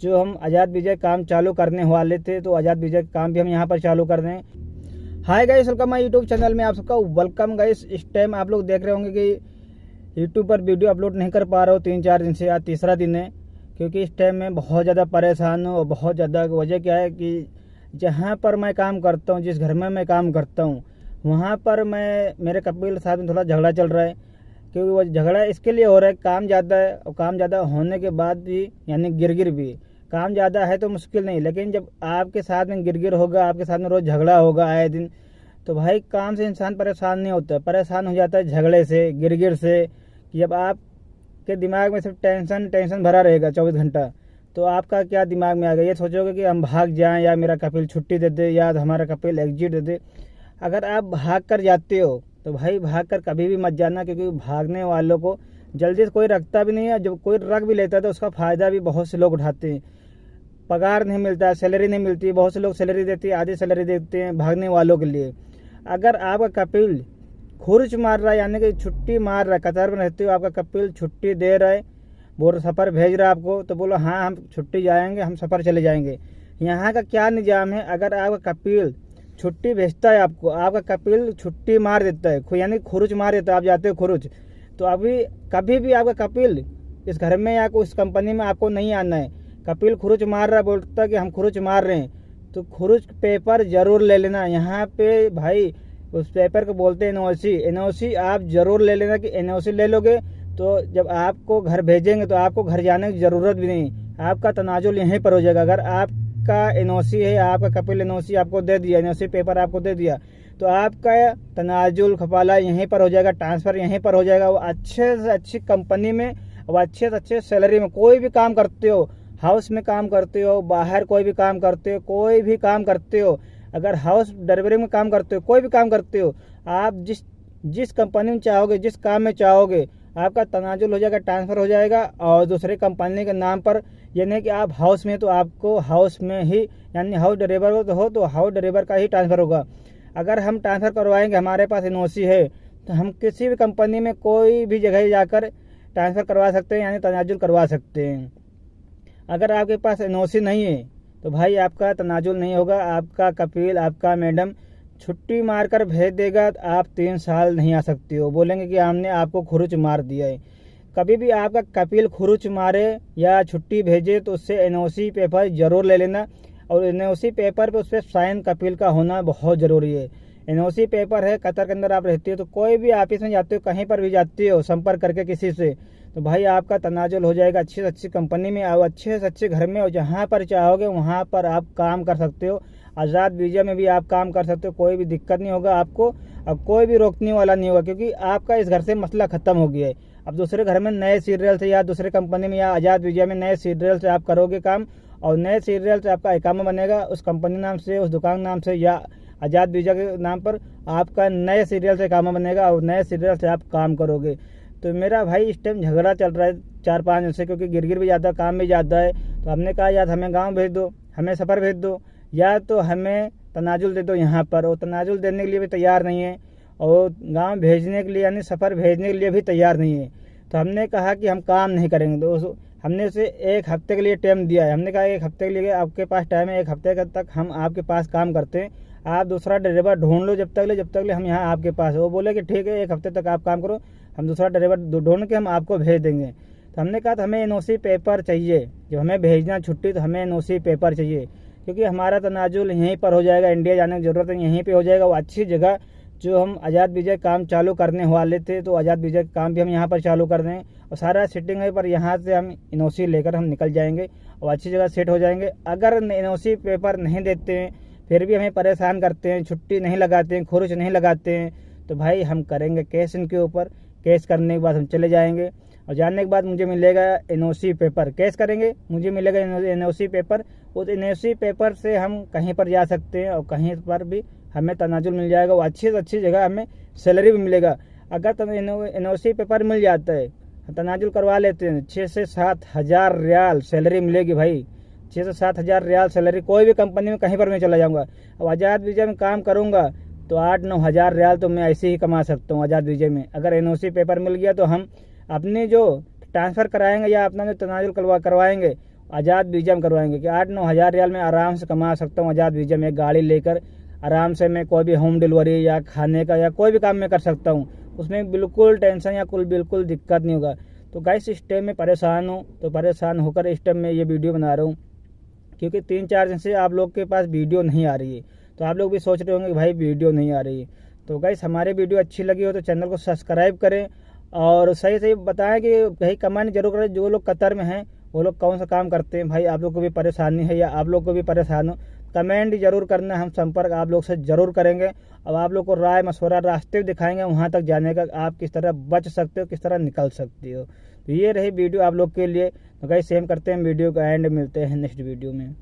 जो हम आज़ाद विजय काम चालू करने वाले थे, तो आज़ाद विजय काम भी हम यहाँ पर चालू कर दें। Hi guys, welcome my YouTube channel में आप सबका वेलकम गाइस। इस टाइम आप लोग देख रहे होंगे कि यूट्यूब पर वीडियो अपलोड नहीं कर पा रहा हूँ 3-4 दिन से, आज तीसरा दिन है, क्योंकि इस टाइम में बहुत ज़्यादा परेशान हूँ। और बहुत ज़्यादा वजह क्या है कि जहाँ पर मैं काम करता हूँ, जिस घर में मैं काम करता हूँ, वहाँ पर मेरे कपिल साथ में थोड़ा झगड़ा चल रहा है। क्योंकि वो झगड़ा इसके लिए हो रहा है, काम ज़्यादा है, और काम ज़्यादा होने के बाद भी यानी गिरगिर भी। काम ज़्यादा है तो मुश्किल नहीं, लेकिन जब आपके साथ में गिरगिर होगा, आपके साथ में रोज़ झगड़ा होगा आए दिन, तो भाई काम से इंसान परेशान नहीं होता है, परेशान हो जाता है झगड़े से, गिरगिर से। कि जब आपके दिमाग में सिर्फ टेंशन भरा रहेगा 24 घंटा, तो आपका क्या दिमाग में आएगा, ये सोचोगे कि हम भाग जाएं, या मेरा कपिल छुट्टी दे दे, या हमारा कपिल एग्जिट दे दे। अगर आप भाग कर जाते हो तो भाई भाग कर कभी भी मत जाना, क्योंकि भागने वालों को जल्दी से कोई रखता भी नहीं है। जब कोई रख भी लेता है तो उसका फ़ायदा भी बहुत से लोग उठाते हैं। पगार नहीं मिलता है, सैलरी नहीं मिलती, बहुत से लोग सैलरी देते हैं, आधी सैलरी देते हैं भागने वालों के लिए। अगर आपका कपिल खुर्च मार रहा है, यानी कि छुट्टी मार रहा है, कतार में रहते हो, आपका कपिल छुट्टी दे रहा है, बोल सफ़र भेज रहा है आपको, तो बोलो हाँ हम छुट्टी जाएंगे, हम सफ़र चले जाएंगे। यहाँ का क्या निज़ाम है, अगर आपका कपिल छुट्टी भेजता है आपको, आपका कपिल छुट्टी मार देता है, यानी खुरुच मार देता है, आप जाते हो खुरुच, तो अभी कभी भी आपका कपिल इस घर में या उस कंपनी में आपको नहीं आना है। कपिल खुरुच मार रहा है, बोलता है कि हम खुरुच मार रहे हैं, तो खुरुच पेपर ज़रूर ले लेना। यहाँ पे भाई उस पेपर को बोलते हैं एनओसी आप ज़रूर ले लेना। कि एनओसी ले लोगे तो जब आपको घर भेजेंगे तो आपको घर जाने की ज़रूरत भी नहीं, आपका तनाजुल यहीं पर हो जाएगा। अगर आपका एनओसी है, आपका कपिल एनओसी आपको दे दिया, एनओसी पेपर आपको दे दिया, तो आपका तनाजुल खपाला यहीं पर हो जाएगा, ट्रांसफ़र यहीं पर हो जाएगा। वो अच्छे से अच्छी कंपनी में और अच्छे से अच्छे सैलरी में, कोई भी काम करते हो, हाउस में काम करते हो, बाहर कोई भी काम करते हो, कोई भी काम करते हो, अगर हाउस डिलीवरी में काम करते हो, कोई भी काम करते हो, आप जिस कंपनी में चाहोगे, जिस काम में चाहोगे, आपका तनाजुल हो जाएगा, ट्रांसफ़र हो जाएगा। और दूसरे कंपनी के नाम पर, यानी कि आप हाउस में तो आपको हाउस में ही, यानी हाउस ड्राइवर हो तो हाउस ड्राइवर का ही ट्रांसफ़र होगा। अगर हम ट्रांसफ़र करवाएंगे, हमारे पास एनओसी है, तो हम किसी भी कंपनी में कोई भी जगह जाकर ट्रांसफ़र करवा सकते हैं, यानी तनाजुल करवा सकते हैं। अगर आपके पास एनओसी नहीं है तो भाई आपका तनाजुल नहीं होगा, आपका कपिल, आपका मैडम छुट्टी मारकर भेज देगा, आप 3 साल नहीं आ सकते हो। बोलेंगे कि हमने आपको खुरुच मार दिया है। कभी भी आपका कपिल खुरुच मारे या छुट्टी भेजे तो उससे एनओसी पेपर ज़रूर ले लेना, और एनओसी पेपर पे उस पर साइन कपिल का होना बहुत ज़रूरी है। एनओसी पेपर है, कतर के अंदर आप रहते हो, तो कोई भी ऑफिस में जाते हो, कहीं पर भी जाते हो, संपर्क करके किसी से, तो भाई आपका तनाजुल हो जाएगा अच्छी से अच्छी कंपनी में, और अच्छे से अच्छे घर में, और जहाँ पर चाहोगे वहाँ पर आप काम कर सकते हो। आज़ाद विजय में भी आप काम कर सकते हो, कोई भी दिक्कत नहीं होगा आपको, अब कोई भी रोकने वाला नहीं होगा, क्योंकि आपका इस घर से मसला ख़त्म हो गया है। अब दूसरे घर में नए सीरियल से, या दूसरे कंपनी में, या आज़ाद विजय में नए सीरियल से आप करोगे काम, और नए सीरियल से आपका इकामा बनेगा, उस कंपनी नाम से, उस दुकान नाम से, या आज़ाद विजय के नाम पर आपका नए सीरियल से इकामा बनेगा, और नए सीरियल से आप काम करोगे। तो मेरा भाई इस टाइम झगड़ा चल रहा है 4-5 दिन से, क्योंकि गिरगिर भी ज़्यादा, काम भी ज़्यादा है। तो हमने कहा यार हमें गांव भेज दो, हमें सफ़र भेज दो, या तो हमें तनाजुल दे दो यहाँ पर। और तनाजुल देने के लिए भी तैयार नहीं है, और गांव भेजने के लिए यानी सफ़र भेजने के लिए भी तैयार नहीं है। तो हमने कहा कि हम काम नहीं करेंगे। तो हमने उसे 1 हफ्ते के लिए टाइम दिया है। हमने कहा 1 हफ्ते के लिए आपके पास टाइम है, 1 हफ्ते तक हम आपके पास काम करते हैं, आप दूसरा ड्राइवर ढूंढ लो जब तक ले हम यहाँ आपके पास है। वो बोले कि ठीक है 1 हफ्ते तक आप काम करो, हम दूसरा ड्राइवर ढूंढ के हम आपको भेज देंगे। तो हमने कहा तो हमें एनओसी पेपर चाहिए, जब हमें भेजना छुट्टी तो हमें एनओसी पेपर चाहिए, क्योंकि हमारा तनाजुल यहीं पर हो जाएगा, इंडिया जाने की ज़रूरत नहीं, यहीं पे हो जाएगा। वो अच्छी जगह जो हम आज़ाद विजय काम चालू करने वाले थे, तो आज़ाद विजय काम भी हम यहाँ पर चालू कर दें, और सारा सेटिंग है, पर यहाँ से हम एनओसी लेकर हम निकल जाएंगे और अच्छी जगह सेट हो जाएंगे। अगर एनओसी पेपर नहीं देते हैं, फिर भी हमें परेशान करते हैं, छुट्टी नहीं लगाते हैं, खुरुच नहीं लगाते हैं, तो भाई हम करेंगे केस इनके ऊपर। केस करने के बाद हम चले जाएंगे, और जाने के बाद मुझे मिलेगा एनओसी पेपर। केस करेंगे, मुझे मिलेगा एनओसी पेपर। उस एनओसी पेपर से हम कहीं पर जा सकते हैं, और कहीं पर भी हमें तनाजुल मिल जाएगा, वो अच्छी से अच्छी जगह हमें सैलरी भी मिलेगा। अगर एनओसी पेपर मिल जाता है, तनाजुल करवा लेते हैं, 6 से 7 हज़ार रियाल सैलरी मिलेगी भाई। 6 से 7 हज़ार रियाल सैलरी, कोई भी कंपनी में कहीं पर मैं चला जाऊँगा। अब आज़ाद विजय में काम करूँगा तो 8-9 हज़ार रियाल तो मैं ऐसे ही कमा सकता हूँ आज़ाद विजय में। अगर एनओसी पेपर मिल गया तो हम अपने जो ट्रांसफ़र कराएंगे या अपना जो तनाजुल करवाएंगे, आज़ाद वीज़ा में करवाएंगे कि 8-9 हज़ार रियाल में आराम से कमा सकता हूँ। आज़ाद वीज़ा में गाड़ी लेकर आराम से मैं कोई भी होम डिलीवरी या खाने का या कोई भी काम मैं कर सकता हूँ। उसमें बिल्कुल टेंशन या बिल्कुल दिक्कत नहीं होगा। तो गाइस इस टाइम में परेशान हूँ, तो परेशान होकर इस टाइम में ये वीडियो बना रहा हूँ, क्योंकि 3-4 दिन से आप लोग के पास वीडियो नहीं आ रही है। तो आप लोग भी सोच रहे होंगे कि भाई वीडियो नहीं आ रही है। तो गाइस हमारे वीडियो अच्छी लगी हो तो चैनल को सब्सक्राइब करें और सही सही बताएं कि भाई कमेंट जरूर करें जो लोग कतर में हैं वो लोग कौन सा काम करते हैं। भाई आप लोग को भी परेशानी है या आप लोग को भी परेशान हो, कमेंट जरूर करना, हम संपर्क आप लोग से ज़रूर करेंगे। अब आप लोग को राय मशवरा रास्ते भी दिखाएंगे वहाँ तक जाने का, आप किस तरह बच सकते हो, किस तरह निकल सकते हो। तो ये रही वीडियो आप लोग के लिए। तो गाइस सेम करते हैं वीडियो का एंड, मिलते हैं नेक्स्ट वीडियो में।